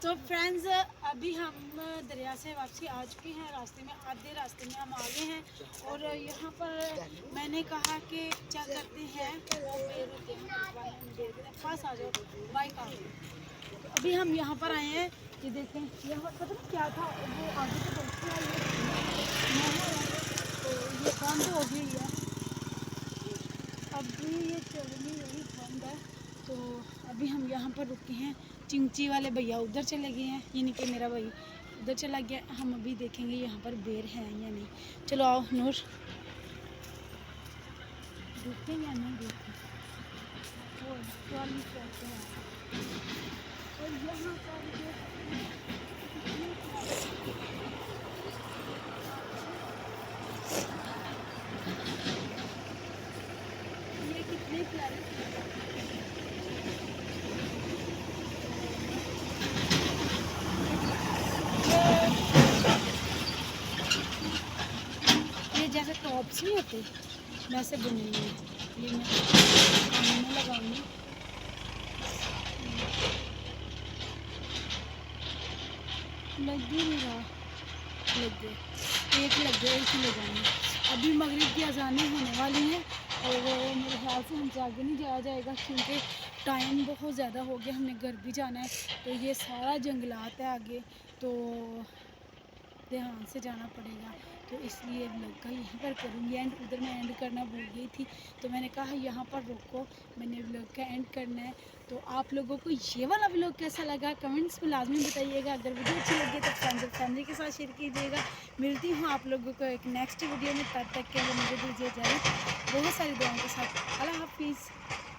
तो फ्रेंड्स अभी हम दरिया से वापसी आ चुके हैं। रास्ते में आधे रास्ते में हम आ गए हैं और यहाँ पर मैंने कहा कि क्या करते हैं पास आ जाओ बाइक आ गई। तो अभी हम यहाँ पर आए हैं। ये देखें यहाँ पता नहीं क्या था वो आगे से बोलते हैं तो ये बंद हो गई है। अभी ये चलनी वही बंद है। तो अभी हम यहाँ पर रुके हैं। चिंची वाले भैया उधर चले गए हैं, यानी कि मेरा भाई उधर चला गया। हम अभी देखेंगे यहाँ पर बेर है या नहीं। चलो आओ नूर, रुके या नहीं रुके। और यहाँ पर ये कितने प्यारे जैसे टॉप्स नहीं होते वैसे बने हुए हैं। ये मैं कान में लगाऊंगी। लग ही नहीं रहा, लग गए एक लग गए, एक ही लगाएंगे। अभी मगरिब की अजानें होने वाली हैं और मेरे ख्याल से हमसे आगे नहीं जाया जाएगा क्योंकि टाइम बहुत ज़्यादा हो गया। हमने घर भी जाना है। तो ये सारा जंगलात है आगे, तो ध्यान से जाना पड़ेगा। तो इसलिए व्लॉग का यहाँ पर करूँगी एंड। उधर मैं एंड करना भूल गई थी तो मैंने कहा यहाँ पर रोको, मैंने व्लॉग का एंड करना है। तो आप लोगों को ये वाला व्लॉग कैसा लगा कमेंट्स में लाजमी बताइएगा। अगर वीडियो अच्छी लगे तो फ्रेंड्स और फैमिली के साथ शेयर कीजिएगा। मिलती हूँ आप लोगों को एक नेक्स्ट वीडियो में। तब तक के लिए मुझे दीजिए इजाज़त बहुत सारी दुआओं के साथ। अल्लाह हाफिज़।